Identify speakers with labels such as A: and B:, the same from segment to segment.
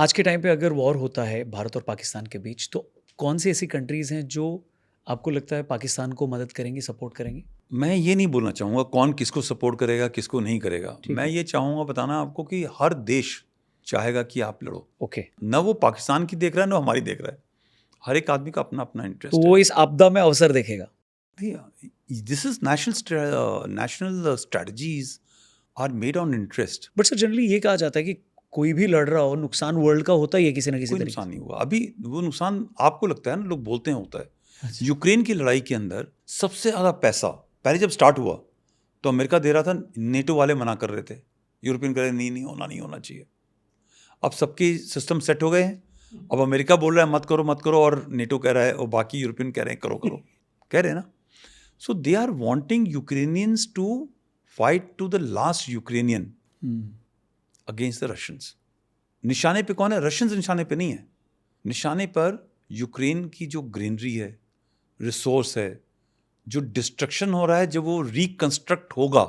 A: आज के टाइम पे अगर वॉर होता है भारत और पाकिस्तान के बीच, तो कौन सी ऐसी कंट्रीज़ हैं जो आपको लगता है पाकिस्तान को मदद करेंगी, सपोर्ट करेंगी?
B: मैं ये नहीं बोलना चाहूँगा कौन किसको सपोर्ट करेगा, किसको नहीं करेगा।
A: ठीक
B: मैं
A: है।
B: ये चाहूँगा बताना आपको कि हर देश चाहेगा कि आप लड़ो।
A: ओके।
B: ना वो पाकिस्तान की देख रहा है, ना हमारी देख रहा है। हर एक आदमी का अपना-अपना
A: तो
B: इंटरेस्ट है।
A: वो इस आपदा में अवसर देखेगा।
B: भैया, this is national strategies are made on interest.
A: But sir generally ये कहा जाता है कि कोई भी लड़ रहा हो, नुकसान वर्ल्ड का होता ही है किसी न किसी
B: कोई
A: तरीके
B: नुकसान
A: से।
B: नहीं हुआ। अभी वो नुकसान आपको लगता है ना, लोग बोलते हैं होता है।
A: अच्छा।
B: यूक्रेन की लड़ाई के अंदर सबसे ज़्यादा पैसा पहले जब स्टार्ट हुआ तो अमेरिका दे रहा था, नेटो वाले मना कर रहे थे। यूरोपियन कह रहे नहीं होना चाहिए। अब सबके सिस्टम सेट हो गए हैं। अब अमेरिका बोल रहा है मत करो और नेटो कह रहा है और बाकी यूरोपियन कह रहे हैं करो कह रहे हैं ना। So they are wanting Ukrainians to fight to the last Ukrainian against the Russians. निशाने पे कौन है? रशियंस निशाने पे नहीं है। निशाने पर यूक्रेन की जो ग्रीनरी है, रिसोर्स है, जो डिस्ट्रक्शन हो रहा है, जब वो रिकंस्ट्रक्ट होगा,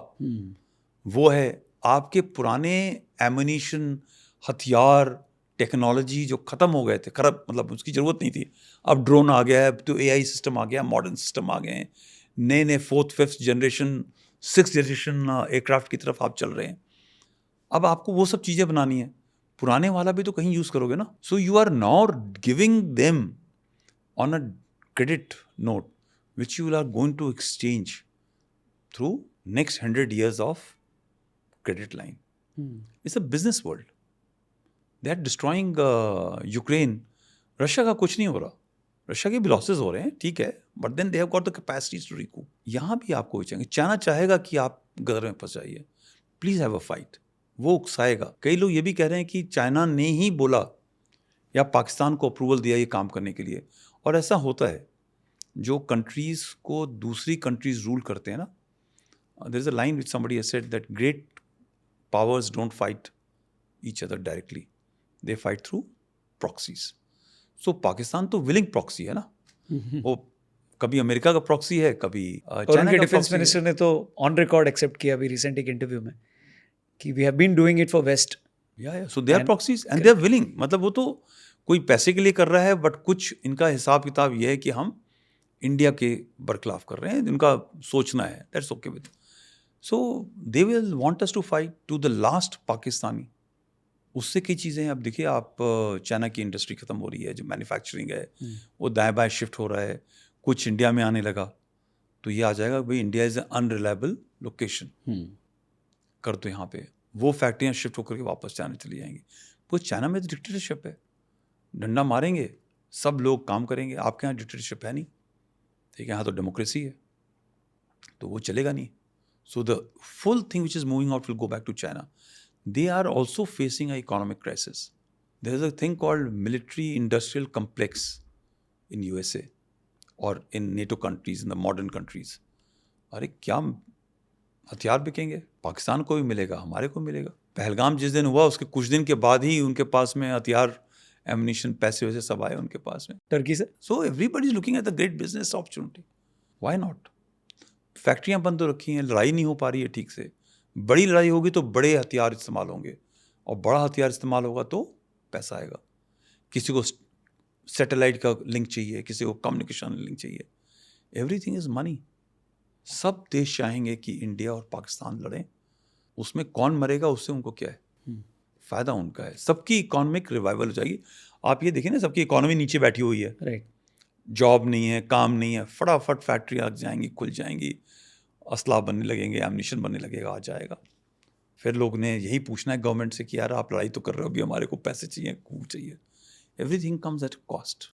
B: वो है आपके पुराने एमुनिशन, हथियार, टेक्नोलॉजी जो ख़त्म हो गए थे, खराब मतलब उसकी ज़रूरत नहीं थी। अब ड्रोन आ गया है, तो एआई सिस्टम आ गया, मॉडर्न सिस्टम आ गए हैं, नए नए 4th 5th generation 6th generation aircraft की तरफ आप चल रहे हैं। अब आपको वो सब चीज़ें बनानी है, पुराने वाला भी तो कहीं यूज़ करोगे ना। So you are now giving them on a credit note which you are going to exchange through next 100 years of credit line. It's a business world. They are destroying Ukraine. Russia का कुछ नहीं हो रहा, Russia के भी losses हो रहे हैं, ठीक है, but then they have got the capacities to recoup. यहाँ भी आपको चाहिए, चाइना चाहेगा कि आप गदर में फंस जाइए, प्लीज हैव अ फाइट। वो उकसाएगा। कई लोग ये भी कह रहे हैं कि चाइना ने ही बोला या पाकिस्तान को अप्रूवल दिया ये काम करने के लिए, और ऐसा होता है। जो कंट्रीज़ को दूसरी कंट्रीज़ रूल करते हैं ना, there is a line which somebody has said that great powers don't fight each other directly, they fight through proxies. So Pakistan तो विलिंग प्रॉक्सी है ना, वो कभी अमेरिका का प्रॉक्सी है, कभी
A: और
B: चाइना
A: उनके
B: का
A: डिफेंस
B: प्रॉक्सी
A: मिनिस्टर
B: है।
A: ने तो ऑन रिकॉर्ड एक्सेप्ट किया अभी रिसेंट एक इंटरव्यू में कि we have been doing it for west.
B: या so they are
A: and
B: proxies and they are willing. मतलब वो तो कोई पैसे के लिए कर रहा है, बट कुछ इनका हिसाब किताब ये है कि हम इंडिया के बरखिलाफ कर रहे हैं, इनका सोचना है, that's okay with. So they will want us to fight to the last Pakistani. उससे कई चीज़ें हैं। अब देखिए आप, चाइना की इंडस्ट्री खत्म हो रही है, जो मैन्युफैक्चरिंग है वो दाएं बाएं शिफ्ट हो रहा है, कुछ इंडिया में आने लगा, तो ये आ जाएगा भाई इंडिया इज़ अनरिलायबल लोकेशन, कर दो यहाँ पे। वो फैक्ट्रियाँ शिफ्ट होकर के वापस चाइना चली जाएंगी। वो चाइना में तो डिक्टेटरशिप है, डंडा मारेंगे, सब लोग काम करेंगे। आपके यहाँ डिक्टेटरशिप है नहीं, ठीक है, यहाँ तो डेमोक्रेसी है, तो वो चलेगा नहीं। So the full thing which is moving out will go back to China. They are also facing a economic crisis. There is a thing called military industrial complex in USA और in NATO countries, in the modern countries. अरे क्या हथियार बिकेंगे, पाकिस्तान को भी मिलेगा, हमारे को मिलेगा। पहलगाम जिस दिन हुआ उसके कुछ दिन के बाद ही उनके पास में हथियार, एमुनिशन, पैसे वैसे सब आए उनके पास में।
A: टर्की से
B: so everybody is looking at the great business opportunity. Why not? फैक्ट्रियां बंद हो रखी हैं, लड़ाई नहीं हो पा रही है ठीक से। बड़ी लड़ाई होगी तो बड़े हथियार इस्तेमाल होंगे, और बड़ा हथियार इस्तेमाल होगा तो पैसा आएगा। किसी को सैटेलाइट का लिंक चाहिए, किसी को कम्युनिकेशन लिंक चाहिए, एवरीथिंग इज मनी। सब देश चाहेंगे कि इंडिया और पाकिस्तान लड़ें। उसमें कौन मरेगा उससे उनको क्या है, फ़ायदा उनका है। सबकी इकोनॉमिक रिवाइवल हो जाएगी। आप ये देखिए ना, सबकी इकोनॉमी नीचे बैठी हुई है,
A: राइट।
B: जॉब नहीं है, काम नहीं है, फटाफट फैक्ट्री लग जाएंगी, खुल जाएंगी, असला बनने लगेंगे, एमुनिशन बनने लगेगा, आ जाएगा। फिर लोग ने यही पूछना है गवर्नमेंट से कि यार आप लड़ाई तो कर रहे हो, अभी हमारे को पैसे चाहिए, खूब चाहिए। Everything comes at cost.